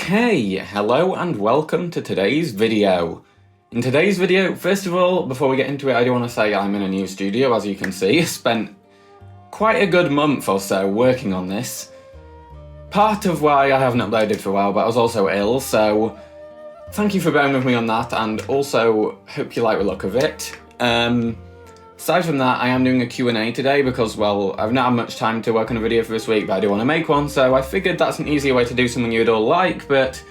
Okay, hello and welcome to today's video. In today's video, first of all, before we get into it, I do want to say I'm in a new studio, as you can see. I spent quite a good month or so working on this. Part of why I haven't uploaded for a while, but I was also ill, so thank you for bearing with me on that, and also hope you like the look of it. Aside from that, I am doing a Q&A today because, well, I've not had much time to work on a video for this week, but I do want to make one, so I figured that's an easier way to do something you'd all like, but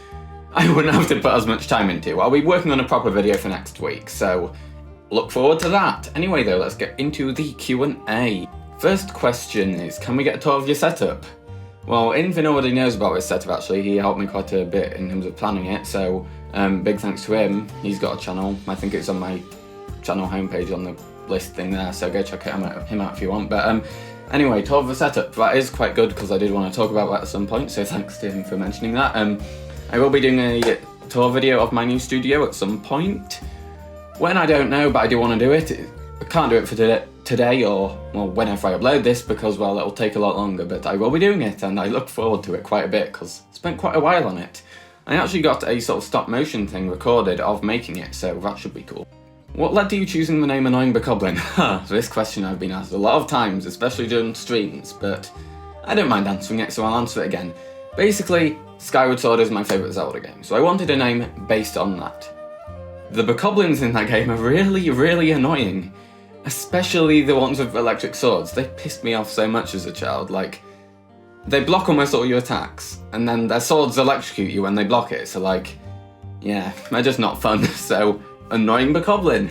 I wouldn't have to put as much time into. I'll be working on a proper video for next week, so look forward to that. Anyway though, let's get into the Q&A. First question is, can we get a tour of your setup? Well, Infin already knows about this setup actually. He helped me quite a bit in terms of planning it, so big thanks to him. He's got a channel. I think it's on my channel homepage on the list thing there, so go check him out if you want. But anyway, tour of the setup. That is quite good because I did want to talk about that at some point, so thanks to him for mentioning that. I will be doing a tour video of my new studio at some point. When, I don't know, but I do want to do it. I can't do it for today or, well, whenever I upload this because, well, it'll take a lot longer, but I will be doing it and I look forward to it quite a bit because I spent quite a while on it. I actually got a sort of stop motion thing recorded of making it, so that should be cool. What led to you choosing the name Annoying Bokoblin? This question I've been asked a lot of times, especially during streams, but I don't mind answering it, so I'll answer it again. Basically, Skyward Sword is my favourite Zelda game, so I wanted a name based on that. The Bokoblins in that game are really, really annoying. Especially the ones with electric swords. They pissed me off so much as a child. Like, they block almost all your attacks, and then their swords electrocute you when they block it, so like, yeah, they're just not fun, so Annoying Bokoblin.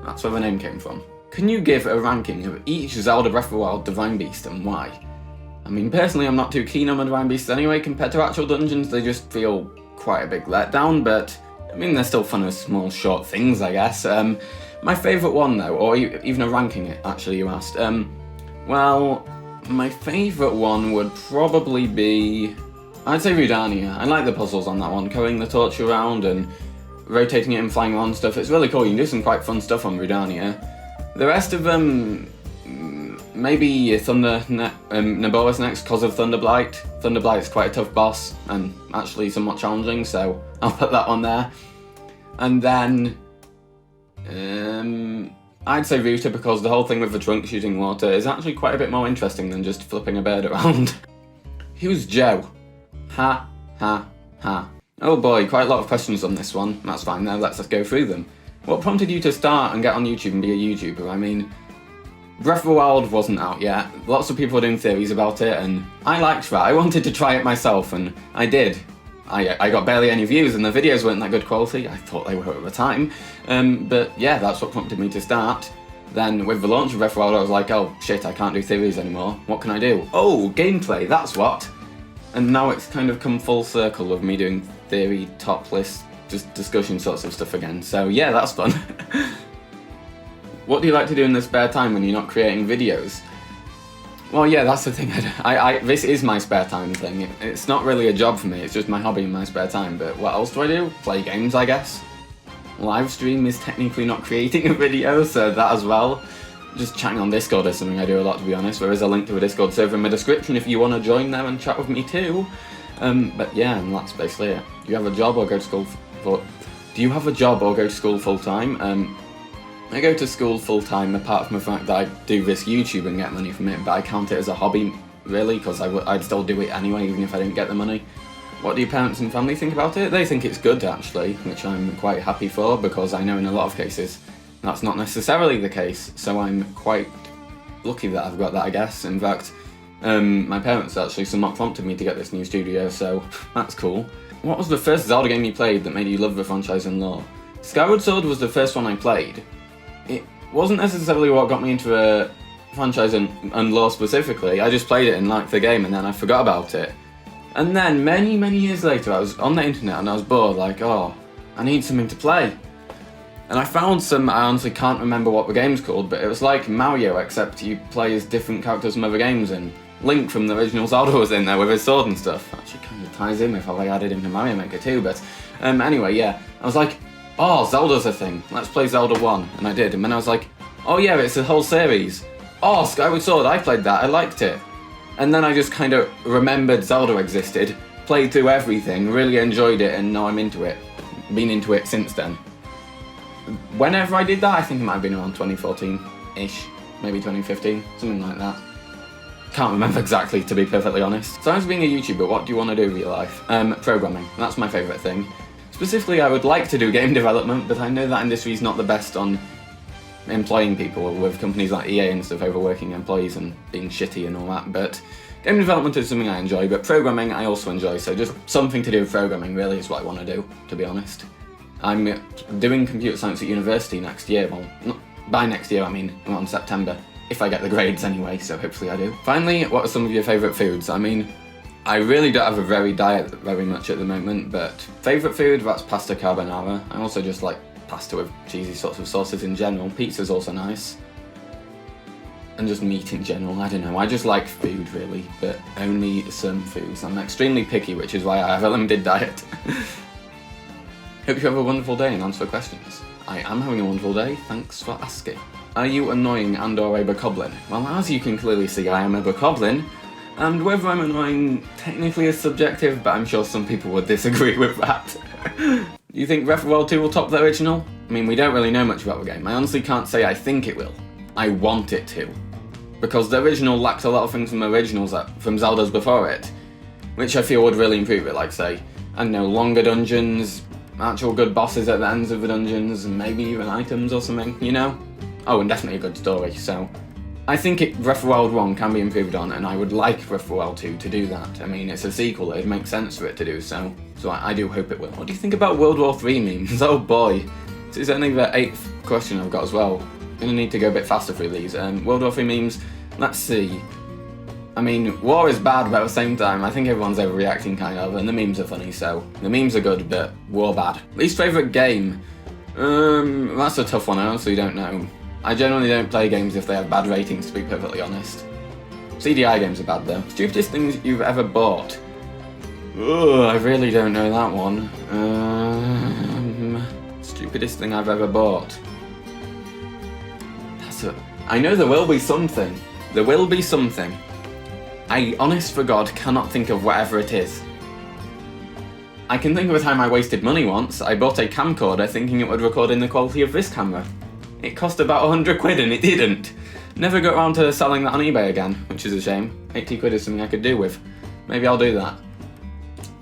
That's where the name came from. Can you give a ranking of each Zelda Breath of the Wild Divine Beast and why? I mean, personally, I'm not too keen on the Divine Beasts anyway. Compared to actual dungeons, they just feel quite a big letdown, but I mean, they're still fun as small, short things, I guess. My favourite one, though, or even a ranking it, actually, you asked. Well, my favourite one would probably be, I'd say Rudania. I like the puzzles on that one, carrying the torch around and rotating it and flying on stuff. It's really cool. You can do some quite fun stuff on Rudania. The rest of them, maybe Naboris next because of Thunderblight. Thunderblight's quite a tough boss and actually somewhat challenging, so I'll put that one there. And then I'd say Ruta because the whole thing with the trunk shooting water is actually quite a bit more interesting than just flipping a bird around. Who's Joe? Ha, ha, ha. Oh boy, quite a lot of questions on this one. That's fine though, let's just go through them. What prompted you to start and get on YouTube and be a YouTuber? I mean, Breath of the Wild wasn't out yet. Lots of people were doing theories about it and I liked that. I wanted to try it myself and I did. I got barely any views and the videos weren't that good quality. I thought they were at the time. But yeah, that's what prompted me to start. Then with the launch of Breath of the Wild, I was like, oh shit, I can't do theories anymore. What can I do? Oh, gameplay, that's what. And now it's kind of come full circle of me doing theory, top list, just discussion sorts of stuff again. So yeah, that's fun. What do you like to do in the spare time when you're not creating videos? Well, yeah, that's the thing. This is my spare time thing. It's not really a job for me, it's just my hobby in my spare time. But what else do I do? Play games, I guess. Live stream is technically not creating a video, so that as well. Just chatting on Discord is something I do a lot, to be honest. There is a link to a Discord server in my description if you want to join there and chat with me too. But yeah, and that's basically it. Do you have a job or go to school full time? I go to school full time apart from the fact that I do this YouTube and get money from it, but I count it as a hobby really because I'd still do it anyway even if I didn't get the money. What do your parents and family think about it? They think it's good actually, which I'm quite happy for because I know in a lot of cases that's not necessarily the case, so I'm quite lucky that I've got that, I guess. In fact, my parents actually somewhat prompted me to get this new studio, so that's cool. What was the first Zelda game you played that made you love the franchise and lore? Skyward Sword was the first one I played. It wasn't necessarily what got me into a franchise and lore specifically. I just played it and liked the game and then I forgot about it. And then many, many years later I was on the internet and I was bored, like, oh, I need something to play. And I found some, I honestly can't remember what the game's called, but it was like Mario, except you play as different characters from other games, and Link from the original Zelda was in there with his sword and stuff. Actually kind of ties in with how I added him to Mario Maker too, but anyway, yeah. I was like, oh, Zelda's a thing, let's play Zelda 1, and I did, and then I was like, oh yeah, it's a whole series. Oh, Skyward Sword, I played that, I liked it. And then I just kind of remembered Zelda existed, played through everything, really enjoyed it, and now I'm into it. Been into it since then. Whenever I did that, I think it might have been around 2014-ish, maybe 2015, something like that. Can't remember exactly, to be perfectly honest. Besides being a YouTuber, what do you want to do with your life? Programming. That's my favourite thing. Specifically, I would like to do game development, but I know that industry is not the best on employing people, with companies like EA and stuff overworking employees and being shitty and all that, but game development is something I enjoy, but programming I also enjoy, so just something to do with programming really is what I want to do, to be honest. I'm doing computer science at university next year, well, not by next year, I mean around September, if I get the grades anyway, so hopefully I do. Finally, what are some of your favourite foods? I mean, I really don't have a diet very much at the moment, but favourite food, that's pasta carbonara. I also just like pasta with cheesy sorts of sauces in general. Pizza's also nice. And just meat in general, I don't know. I just like food really, but only some foods. I'm extremely picky, which is why I have a limited diet. Hope you have a wonderful day and answer questions. I am having a wonderful day, thanks for asking. Are you annoying and or a Bokoblin? Well, as you can clearly see, I am a Bokoblin, and whether I'm annoying technically is subjective, but I'm sure some people would disagree with that. Do you think Breath of the Wild 2 will top the original? I mean, we don't really know much about the game. I honestly can't say I think it will. I want it to. Because the original lacked a lot of things from Zeldas before it, which I feel would really improve it, like say, I don't know, longer dungeons, actual good bosses at the ends of the dungeons, and maybe even items or something, you know? Oh, and definitely a good story, so I think Breath of the Wild 1 can be improved on, and I would like Breath of the Wild 2 to do that. I mean, it's a sequel, it makes sense for it to do so I do hope it will. What do you think about World War 3 memes? Oh boy, this is only the 8th question I've got as well. I'm gonna need to go a bit faster through these. World War 3 memes, let's see. I mean, war is bad, but at the same time, I think everyone's overreacting kind of, and the memes are funny, so the memes are good, but war bad. Least favourite game? That's a tough one, I honestly don't know. I generally don't play games if they have bad ratings, to be perfectly honest. CDI games are bad though. Stupidest things you've ever bought? Ugh, I really don't know that one. Stupidest thing I've ever bought. I know there will be something. There will be something. I, honest for God, cannot think of whatever it is. I can think of a time I wasted money once. I bought a camcorder thinking it would record in the quality of this camera. It cost about 100 quid and it didn't. Never got around to selling that on eBay again, which is a shame. 80 quid is something I could do with. Maybe I'll do that.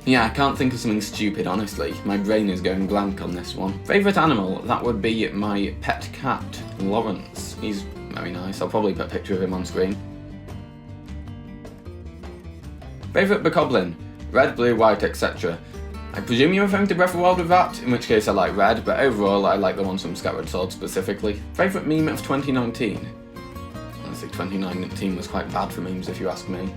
Yeah, I can't think of something stupid, honestly. My brain is going blank on this one. Favourite animal? That would be my pet cat, Lawrence. He's very nice. I'll probably put a picture of him on screen. Favourite Bokoblin? Red, blue, white, etc. I presume you're referring to Breath of the Wild with that, in which case I like red, but overall I like the ones from Skyward Sword specifically. Favourite meme of 2019? Honestly, 2019 was quite bad for memes if you ask me.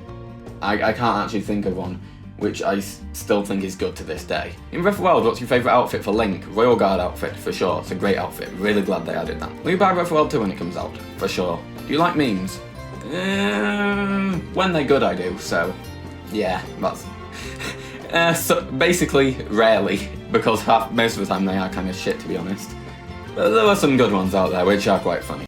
I can't actually think of one, which I still think is good to this day. In Breath of the Wild, what's your favourite outfit for Link? Royal Guard outfit, for sure. It's a great outfit. Really glad they added that. Will you buy Breath of the Wild 2 when it comes out? For sure. Do you like memes? When they're good I do, so yeah, that's... so basically, rarely, because most of the time they are kind of shit, to be honest. But there are some good ones out there, which are quite funny.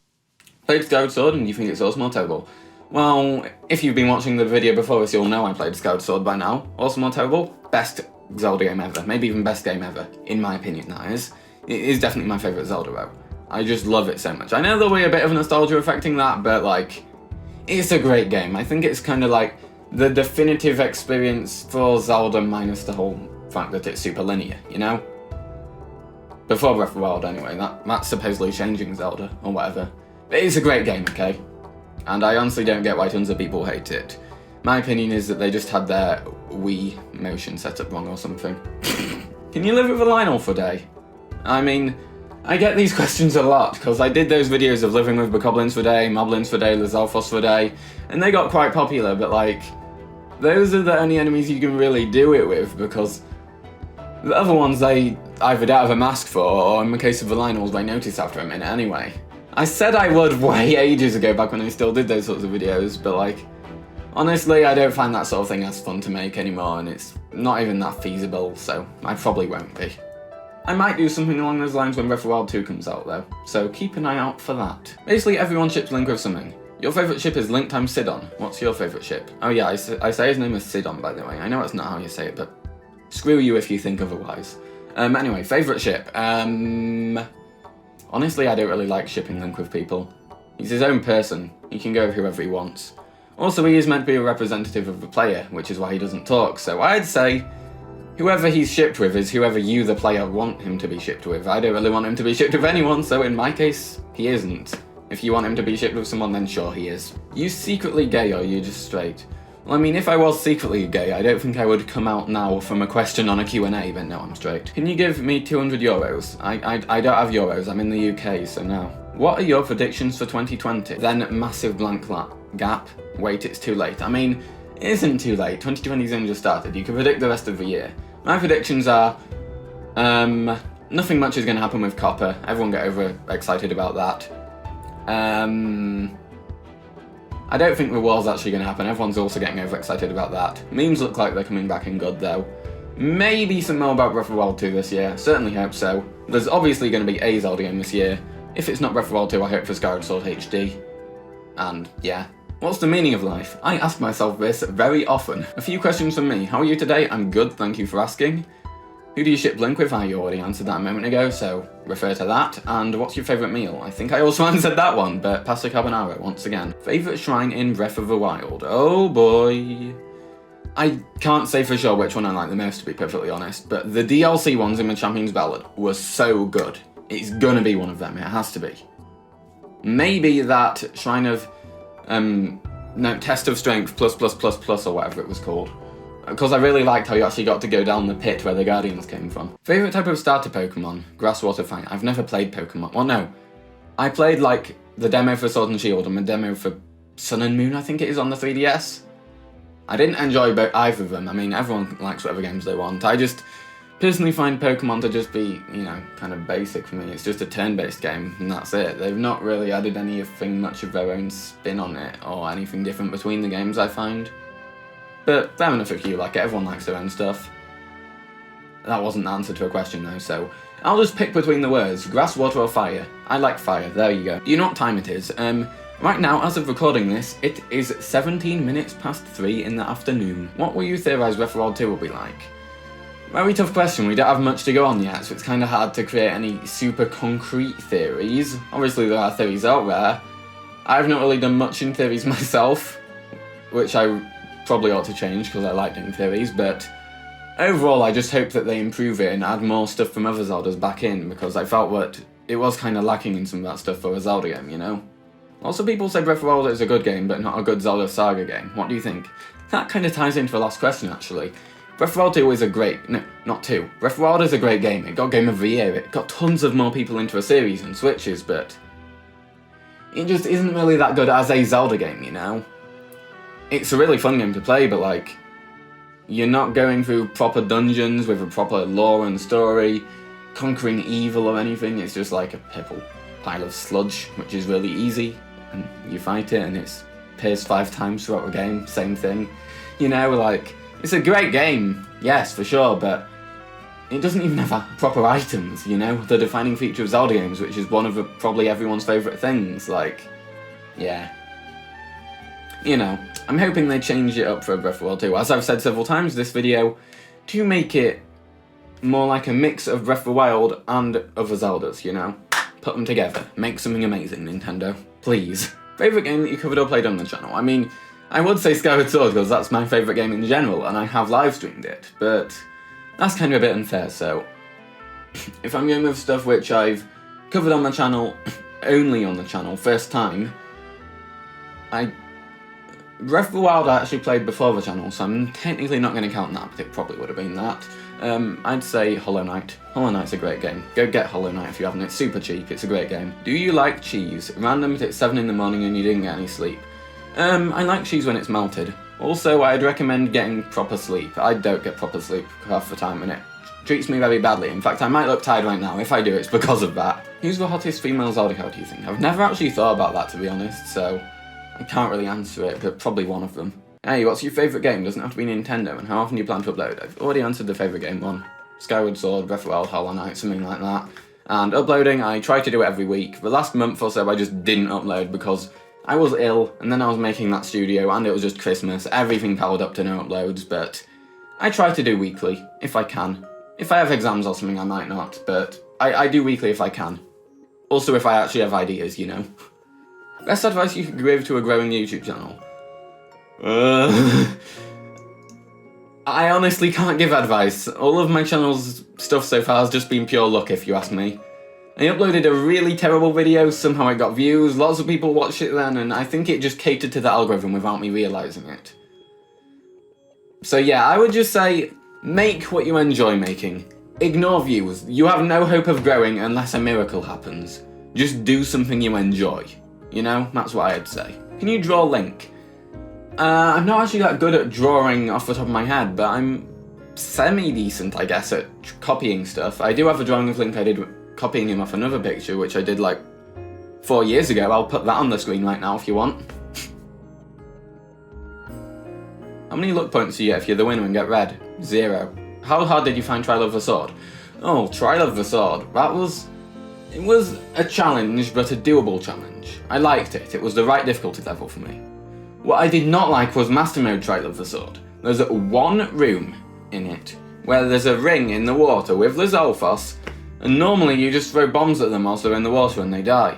Played Skyward Sword, and you think it's awesome or terrible? Well, if you've been watching the video before this, you'll know I played Skyward Sword by now. Awesome or terrible? Best Zelda game ever. Maybe even best game ever, in my opinion, that is. It is definitely my favourite Zelda, though. I just love it so much. I know there'll be a bit of nostalgia affecting that, but, like, it's a great game. I think it's kind of like the definitive experience for Zelda minus the whole fact that it's super linear, you know? Before Breath of the Wild, anyway. That's supposedly changing Zelda, or whatever. But it's a great game, okay? And I honestly don't get why tons of people hate it. My opinion is that they just had their Wii motion set up wrong or something. Can you live with a Lionel for a day? I mean, I get these questions a lot, because I did those videos of living with Bokoblins for a day, Moblins for a day, Lizalfos for a day, and they got quite popular, but like, those are the only enemies you can really do it with, because the other ones they either don't have a mask for, or in the case of the Lionels, they notice after a minute anyway. I said I would way ages ago, back when I still did those sorts of videos, but like, honestly, I don't find that sort of thing as fun to make anymore, and it's not even that feasible, so I probably won't be. I might do something along those lines when Breath of the Wild 2 comes out though, so keep an eye out for that. Basically, everyone ships Link with something. Your favourite ship is Link times Sidon. What's your favourite ship? Oh yeah, I say his name is Sidon, by the way. I know that's not how you say it, but screw you if you think otherwise. Anyway, favourite ship. Honestly, I don't really like shipping Link with people. He's his own person. He can go with whoever he wants. Also, he is meant to be a representative of the player, which is why he doesn't talk, so I'd say whoever he's shipped with is whoever you, the player, want him to be shipped with. I don't really want him to be shipped with anyone, so in my case, he isn't. If you want him to be shipped with someone, then sure, he is. You secretly gay, or are you just straight? Well, I mean, if I was secretly gay, I don't think I would come out now from a question on a Q&A, but no, I'm straight. Can you give me 200 euros? I don't have euros, I'm in the UK, so no. What are your predictions for 2020? Then massive blank gap. Wait, it's too late. I mean, it isn't too late. 2020's only just started. You can predict the rest of the year. My predictions are, nothing much is going to happen with Copper. Everyone get overexcited about that. I don't think the war's actually going to happen. Everyone's also getting overexcited about that. Memes look like they're coming back in good, though. Maybe some more about Breath of the Wild 2 this year. Certainly hope so. There's obviously going to be a Zelda game this year. If it's not Breath of the Wild 2, I hope for Skyward Sword HD. And, yeah. What's the meaning of life? I ask myself this very often. A few questions from me. How are you today? I'm good, thank you for asking. Who do you ship Link with? I already answered that a moment ago, so refer to that. And what's your favourite meal? I think I also answered that one, but pasta carbonara once again. Favourite shrine in Breath of the Wild? Oh boy. I can't say for sure which one I like the most, to be perfectly honest, but the DLC ones in the Champion's Ballad were so good. It's gonna be one of them, it has to be. Maybe that Shrine of, Test of Strength plus or whatever it was called. Because I really liked how you actually got to go down the pit where the Guardians came from. Favourite type of starter Pokemon? Grass, Water, Fire. I've never played Pokemon. Well, no. I played, like, the demo for Sword and Shield and the demo for Sun and Moon, I think it is, on the 3DS. I didn't enjoy either of them. I mean, everyone likes whatever games they want. I just personally find Pokemon to just be, you know, kind of basic for me. It's just a turn-based game, and that's it. They've not really added anything much of their own spin on it, or anything different between the games, I find. But fair enough if you like it, everyone likes their own stuff. That wasn't the answer to a question though, so I'll just pick between the words, grass, water or fire. I like fire, there you go. Do you know what time it is? Right now, as of recording this, it is 17 minutes past 3 in the afternoon. What will you theorise Breath of the Wild 2 will be like? Very tough question, we don't have much to go on yet, so it's kind of hard to create any super concrete theories. Obviously there are theories out there. I've not really done much in theories myself, which I probably ought to change because I like doing theories, but overall I just hope that they improve it and add more stuff from other Zeldas back in, because I felt that it was kind of lacking in some of that stuff for a Zelda game, you know? Also, people say Breath of the Wild is a good game, but not a good Zelda Saga game. What do you think? That kind of ties into the last question, actually. Breath of the Wild 2 is a great... No, not 2. Breath of the Wild is a great game. It got Game of the Year. It got tons of more people into a series and Switches, but it just isn't really that good as a Zelda game, you know? It's a really fun game to play, but, like, you're not going through proper dungeons with a proper lore and story, conquering evil or anything. It's just like a pile of sludge, which is really easy, and you fight it, and it appears 5 times throughout the game, same thing. You know, like, it's a great game, yes, for sure, but it doesn't even have proper items, you know? The defining feature of Zelda games, which is one of probably everyone's favourite things, like, yeah. You know, I'm hoping they change it up for Breath of the Wild 2, as I've said several times in this video, to make it more like a mix of Breath of the Wild and other Zeldas, you know? Put them together. Make something amazing, Nintendo. Please. Favourite game that you covered or played on the channel? I mean, I would say Skyward Sword, because that's my favourite game in general, and I have live streamed it, but that's kind of a bit unfair, so if I'm going with stuff which I've covered on the channel, only on the channel, first time, Breath of the Wild I actually played before the channel, so I'm technically not going to count that, but it probably would have been that. I'd say Hollow Knight. Hollow Knight's a great game. Go get Hollow Knight if you haven't, it's super cheap, it's a great game. Do you like cheese? Random if it's 7 in the morning and you didn't get any sleep. I like cheese when it's melted. Also, I'd recommend getting proper sleep. I don't get proper sleep half the time and it treats me very badly. In fact, I might look tired right now. If I do, it's because of that. Who's the hottest female Zelda character, do you think? I've never actually thought about that, to be honest, so I can't really answer it, but probably one of them. Hey, what's your favourite game? Doesn't have to be Nintendo, and how often do you plan to upload? I've already answered the favourite game one. Skyward Sword, Breath of the Wild, Hollow Knight, something like that. And uploading, I try to do it every week. The last month or so I just didn't upload because I was ill, and then I was making that studio, and it was just Christmas. Everything piled up to no uploads, but I try to do weekly, if I can. If I have exams or something, I might not, but I do weekly if I can. Also, if I actually have ideas, you know. Best advice you could give to a growing YouTube channel? I honestly can't give advice. All of my channel's stuff so far has just been pure luck, if you ask me. I uploaded a really terrible video, somehow it got views, lots of people watched it then, and I think it just catered to the algorithm without me realising it. So yeah, I would just say, make what you enjoy making. Ignore views. You have no hope of growing unless a miracle happens. Just do something you enjoy. You know, that's what I'd say. Can you draw Link? I'm not actually that good at drawing off the top of my head, but I'm semi-decent, I guess, at copying stuff. I do have a drawing of Link I did copying him off another picture, which I did like 4 years ago. I'll put that on the screen right now if you want. How many luck points do you get if you're the winner and get red? 0. How hard did you find Trial of the Sword? Oh, Trial of the Sword. It was a challenge, but a doable challenge. I liked it. It was the right difficulty level for me. What I did not like was Master Mode Trial of the Sword. There's one room in it where there's a ring in the water with Lizalfos, and normally you just throw bombs at them whilst they're in the water and they die.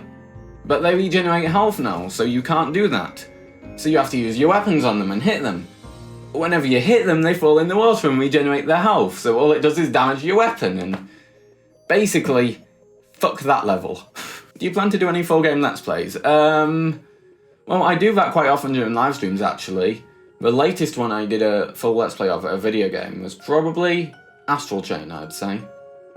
But they regenerate health now, so you can't do that. So you have to use your weapons on them and hit them. Whenever you hit them, they fall in the water and regenerate their health, so all it does is damage your weapon, and basically, fuck that level. Do you plan to do any full game Let's Plays? Well, I do that quite often during live streams, actually. The latest one I did a full Let's Play of, a video game, was probably Astral Chain, I'd say.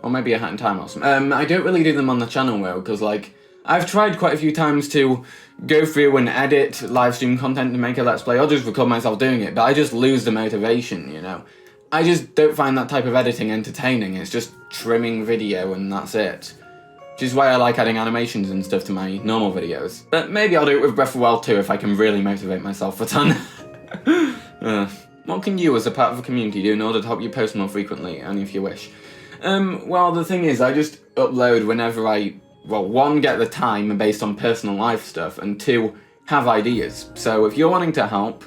Or maybe A Hat in Time or something. I don't really do them on the channel, though, because, like, I've tried quite a few times to go through and edit live stream content to make a Let's Play, or just record myself doing it, but I just lose the motivation, you know? I just don't find that type of editing entertaining. It's just trimming video and that's it. Which is why I like adding animations and stuff to my normal videos. But maybe I'll do it with Breath of the Wild 2 if I can really motivate myself a ton. What can you, as a part of the community, do in order to help you post more frequently, only if you wish? Well, the thing is, I just upload whenever I, well, 1, get the time based on personal life stuff, and 2, have ideas. So if you're wanting to help,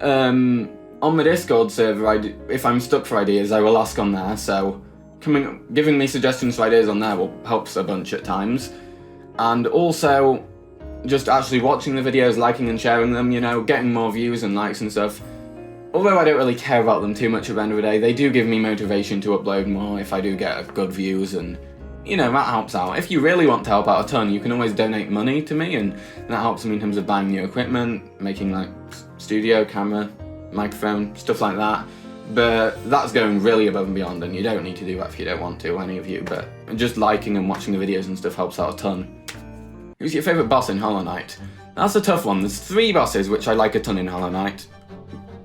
on the Discord server, if I'm stuck for ideas, I will ask on there, so giving me suggestions for ideas on there will help a bunch at times. And also, just actually watching the videos, liking and sharing them, you know, getting more views and likes and stuff. Although I don't really care about them too much at the end of the day, they do give me motivation to upload more if I do get good views, and, you know, that helps out. If you really want to help out a ton, you can always donate money to me, and that helps me in terms of buying new equipment, making, like, studio, camera, microphone, stuff like that. But that's going really above and beyond, and you don't need to do that if you don't want to, any of you, but just liking and watching the videos and stuff helps out a ton. Who's your favourite boss in Hollow Knight? That's a tough one. There's 3 bosses which I like a ton in Hollow Knight.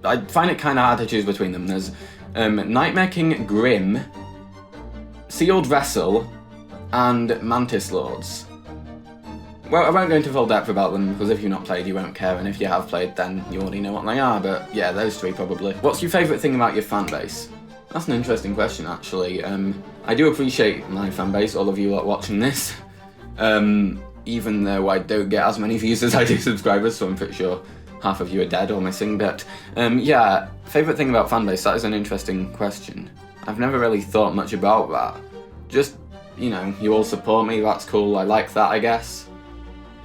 I find it kind of hard to choose between them. There's Nightmare King Grim, Sealed Vessel, and Mantis Lords. Well, I won't go into full depth about them, because if you've not played, you won't care, and if you have played, then you already know what they are, but yeah, those 3 probably. What's your favourite thing about your fanbase? That's an interesting question, actually. I do appreciate my fanbase, all of you lot watching this, even though I don't get as many views as I do subscribers, so I'm pretty sure half of you are dead or missing, but yeah, favourite thing about fanbase, that is an interesting question. I've never really thought much about that. Just, you know, you all support me, that's cool, I like that, I guess.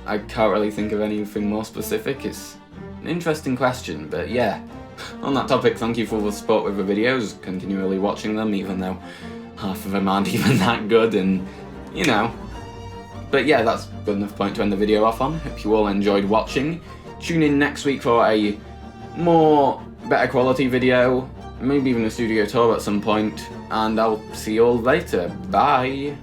I can't really think of anything more specific. It's an interesting question, but yeah. On that topic, thank you for the support with the videos, continually watching them, even though half of them aren't even that good, and, you know. But yeah, that's a good enough point to end the video off on. Hope you all enjoyed watching. Tune in next week for a better quality video, maybe even a studio tour at some point, and I'll see you all later. Bye!